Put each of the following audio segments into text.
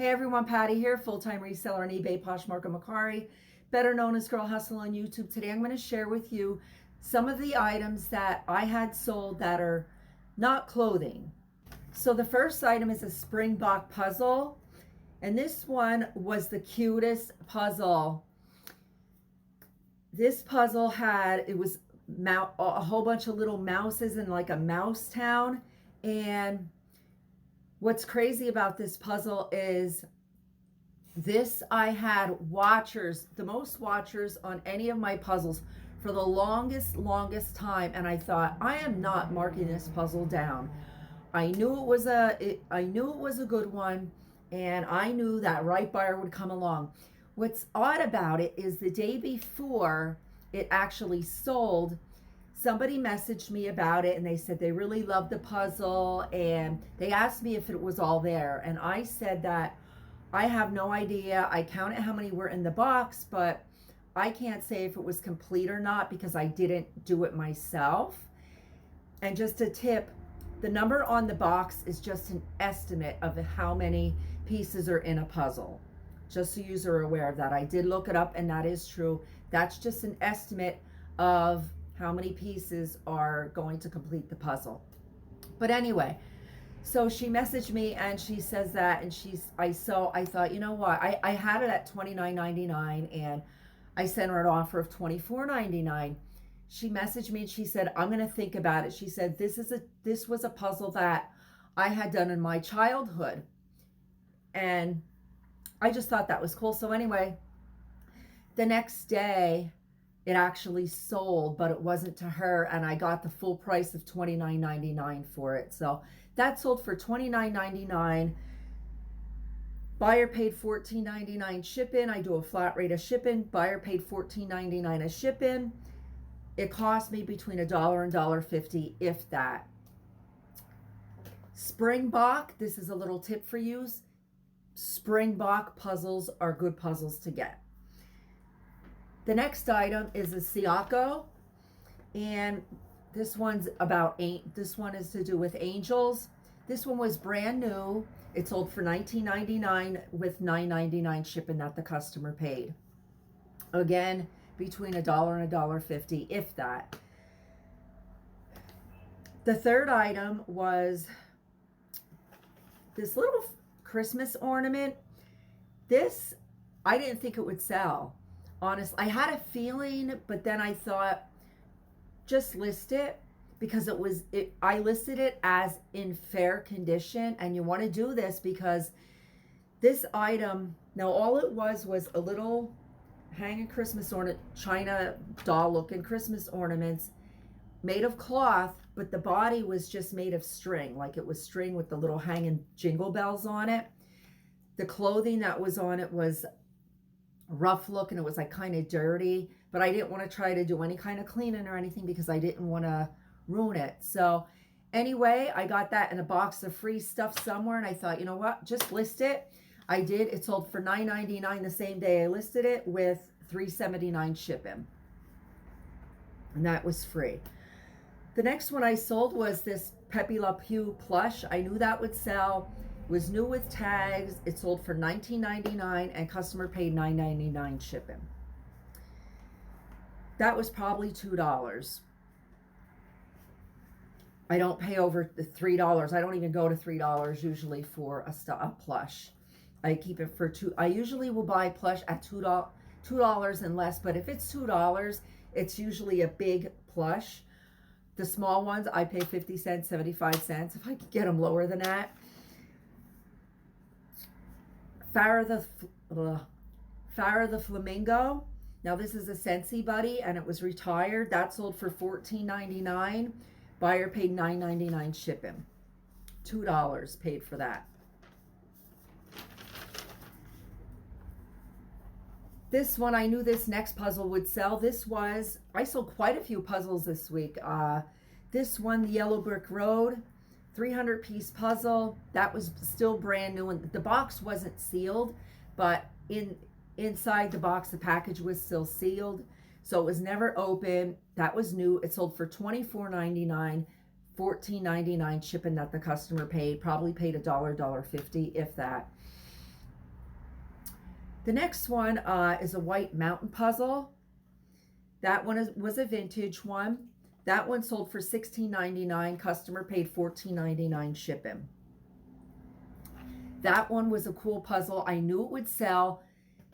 everyone, Patty here, full-time reseller on eBay, Poshmark, and Mercari, better known as Girl Hustle on YouTube. Today I'm going to share with you some of the items that I had sold that are not clothing. So the first item is a Springbok puzzle, and this one was the cutest puzzle. This puzzle it was a whole bunch of little mouses in like a mouse town, and what's crazy about this puzzle is I had watchers, the most watchers on any of my puzzles for the longest time, and I thought, I am not marking this puzzle down. I knew it was a good one, and I knew that right buyer would come along. What's odd about it is the day before it actually sold, somebody messaged me about it and they said they really loved the puzzle, and they asked me if it was all there, and I said that I have no idea. I counted how many were in the box, but I can't say if it was complete or not because I didn't do it myself. And just a tip, the number on the box is just an estimate of how many pieces are in a puzzle. Just so you are aware of that. I did look it up and that is true. That's just an estimate of how many pieces are going to complete the puzzle. But anyway, so she messaged me and she says that, and I thought, you know what, I had it at $29.99 and I sent her an offer of $24.99. She messaged me and she said, I'm going to think about it. She said, this was a puzzle that I had done in my childhood. And I just thought that was cool. So anyway, the next day it actually sold, but it wasn't to her, and I got the full price of $29.99 for it. So that sold for $29.99. Buyer paid $14.99 shipping. I do a flat rate of shipping. Buyer paid $14.99 a shipping. It cost me between $1 and $1.50, if that. Springbok, this is a little tip for you. Springbok puzzles are good puzzles to get. The next item is a Siako, and this one is to do with angels. This one was brand new. It sold for $19.99 with $9.99 shipping that the customer paid. Again, between $1 and $1.50, if that. The third item was this little Christmas ornament. This, I didn't think it would sell. Honestly, I had a feeling, but then I thought, just list it, because I listed it as in fair condition, and you want to do this because this item, now all it was a little hanging Christmas ornament, China doll looking Christmas ornaments made of cloth, but the body was just made of string, like it was string with the little hanging jingle bells on it. The clothing that was on it was rough look, and it was like kind of dirty, but I didn't want to try to do any kind of cleaning or anything because I didn't want to ruin it. So anyway, I got that in a box of free stuff somewhere, and I thought, you know what, just list it. I did. It sold for $9.99 the same day I listed it, with $3.79 shipping, and that was free. The next one I sold was this Pepe Le Pew plush. I knew that would sell. It was new with tags. It sold for $19.99 and customer paid $9.99 shipping. That was probably $2. I don't pay over the $3. I don't even go to $3 usually for a plush. I keep it for $2. I usually will buy plush at $2 and less, but if it's $2, it's usually a big plush. The small ones, I pay 50 cents, 75 cents. If I could get them lower than that. Farrah the Flamingo. Now this is a Scentsy Buddy, and it was retired. That sold for $14.99. Buyer paid $9.99 shipping. $2 paid for that. This one, I knew this next puzzle would sell. I sold quite a few puzzles this week. This one, the Yellow Brick Road, 300-piece puzzle. That was still brand new, and the box wasn't sealed, but inside the box, the package was still sealed, so it was never open. That was new. It sold for $24.99, $14.99 shipping that the customer paid. Probably paid $1, $1.50, if that. The next one is a white mountain puzzle. That one was a vintage one. That one sold for $16.99. Customer paid $14.99 shipping. That one was a cool puzzle. I knew it would sell.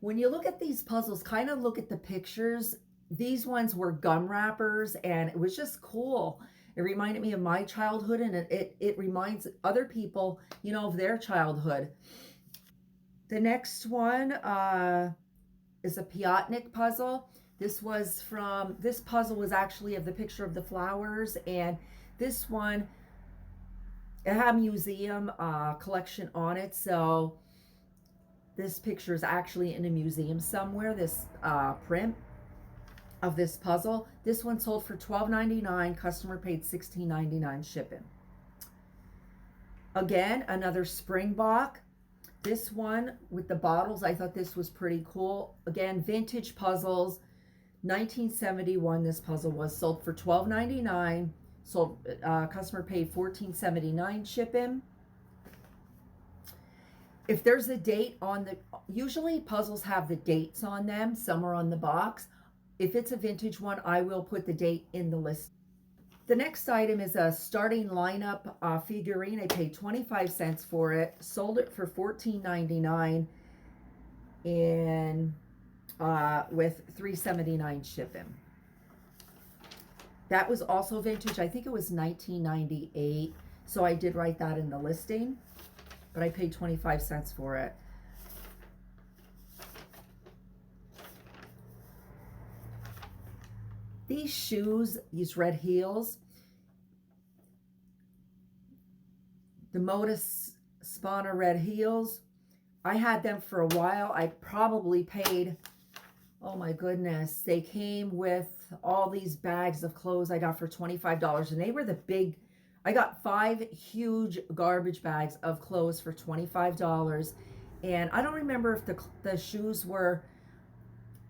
When you look at these puzzles, kind of look at the pictures. These ones were gum wrappers, and it was just cool. It reminded me of my childhood, and it reminds other people, you know, of their childhood. The next one is a Piatnik puzzle. This puzzle was actually of the picture of the flowers, and this one, it had a museum collection on it, so this picture is actually in a museum somewhere, this print of this puzzle. This one sold for $12.99. Customer paid $16.99 shipping. Again, another Springbok. This one with the bottles, I thought this was pretty cool. Again, vintage puzzles. 1971 this puzzle was, sold for $12.99. Sold, customer paid $14.79 shipping. If there's a date on the, usually puzzles have the dates on them somewhere on the box. If it's a vintage one, I will put the date in the list. The next item is a starting lineup figurine. I paid 25 cents for it. Sold it for $14.99 and with $3.79 shipping. That was also vintage. I think it was 1998. So I did write that in the listing, but I paid 25 cents for it. These shoes, these red heels, the Modus Spana red heels, I had them for a while. I probably paid, oh my goodness, they came with all these bags of clothes I got for $25, and they were the big, I got 5 huge garbage bags of clothes for $25, and I don't remember if the shoes were,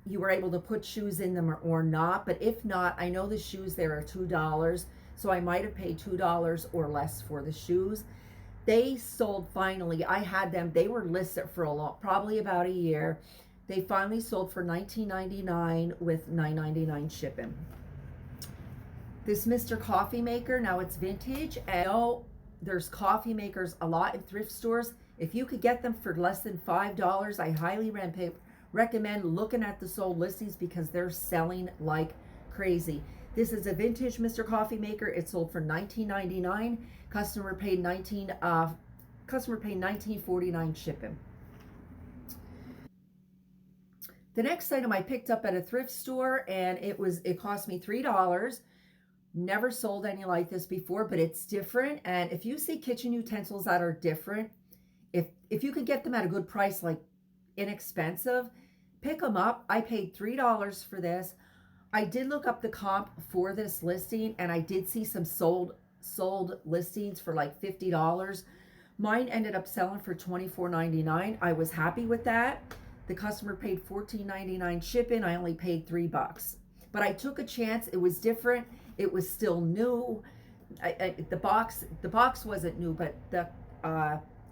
you were able to put shoes in them or not, but if not, I know the shoes there are $2, so I might have paid $2 or less for the shoes. They sold finally. I had them, they were listed for a long, probably about a year. They finally sold for $19.99 with $9.99 shipping. This Mr. Coffee Maker, now it's vintage. And I know there's coffee makers a lot in thrift stores. If you could get them for less than $5, I highly recommend looking at the sold listings because they're selling like crazy. This is a vintage Mr. Coffee Maker. It sold for $19.99. Customer paid $19.49 shipping. The next item I picked up at a thrift store, and it cost me $3. Never sold any like this before, but it's different. And if you see kitchen utensils that are different, if you could get them at a good price, like inexpensive, pick them up. I paid $3 for this. I did look up the comp for this listing, and I did see some sold listings for like $50. Mine ended up selling for $24.99. I was happy with that. The customer paid $14.99 shipping. I only paid $3. But I took a chance. It was different. It was still new. The box wasn't new, but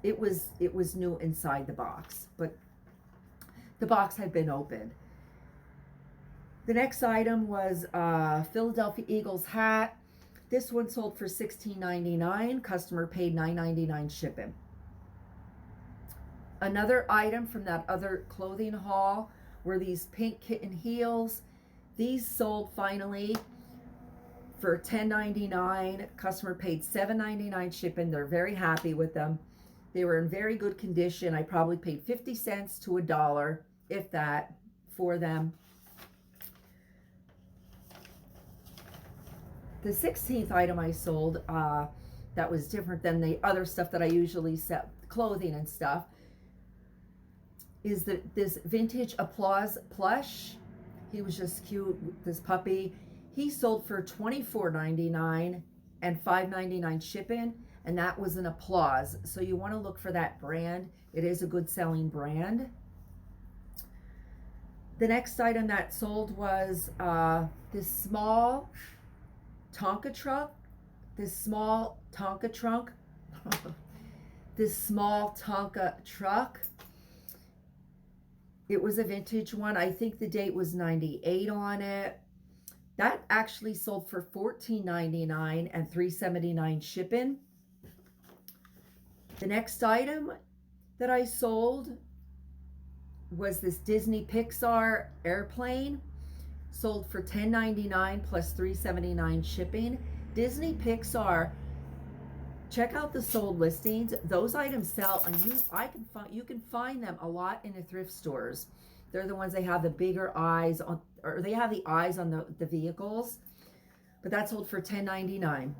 it was new inside the box. But the box had been opened. The next item was Philadelphia Eagles hat. This one sold for $16.99. Customer paid $9.99 shipping. Another item from that other clothing haul were these pink kitten heels. These sold finally for $10.99. Customer paid $7.99 shipping. They're very happy with them. They were in very good condition. I probably paid 50 cents to $1, if that, for them. The 16th item I sold that was different than the other stuff that I usually sell, clothing and stuff, is this vintage Applause Plush. He was just cute, this puppy. He sold for $24.99 and $5.99 shipping, and that was an Applause. So you want to look for that brand. It is a good selling brand. The next item that sold was this small Tonka truck. This small Tonka truck. It was a vintage one. I think the date was 98 on it. That actually sold for $14.99 and $3.79 shipping. The next item that I sold was this Disney Pixar airplane. Sold for $10.99 plus $3.79 shipping. Disney Pixar, check out the sold listings. Those items sell, and you can find them a lot in the thrift stores. They're the ones they have the bigger eyes on, or they have the eyes on the vehicles. But that sold for $10.99.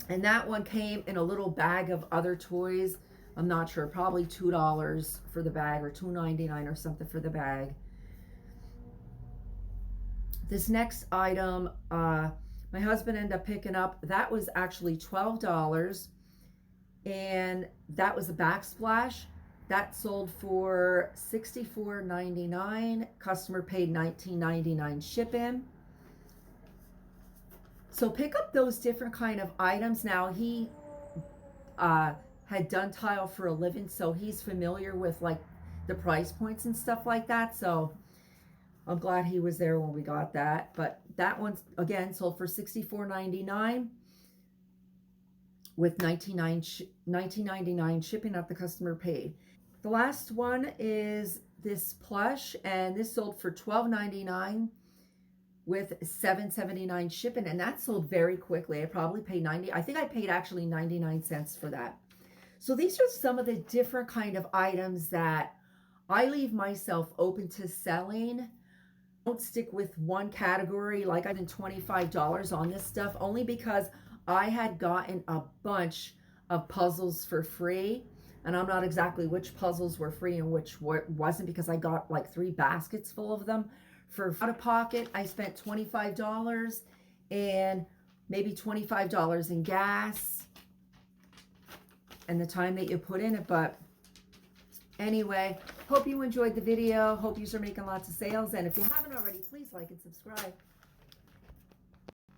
And that one came in a little bag of other toys. I'm not sure, probably $2 for the bag or $2.99 or something for the bag. This next item, my husband ended up picking up. That was actually $12, and that was a backsplash. That sold for $64.99. Customer paid $19.99 shipping. So pick up those different kind of items. Now he had done tile for a living, so he's familiar with like the price points and stuff like that. So I'm glad he was there when we got that. But that one, again, sold for $64.99 with $19.99 shipping that the customer paid. The last one is this plush, and this sold for $12.99 with $7.79 shipping, and that sold very quickly. I probably paid I think I paid actually 99 cents for that. So these are some of the different kind of items that I leave myself open to selling. Don't stick with one category. Like I did $25 on this stuff only because I had gotten a bunch of puzzles for free, and I'm not exactly which puzzles were free and which wasn't, because I got like 3 baskets full of them. For out of pocket, I spent $25 and maybe $25 in gas and the time that you put in it. But anyway, hope you enjoyed the video. Hope you are making lots of sales. And if you haven't already, please like and subscribe.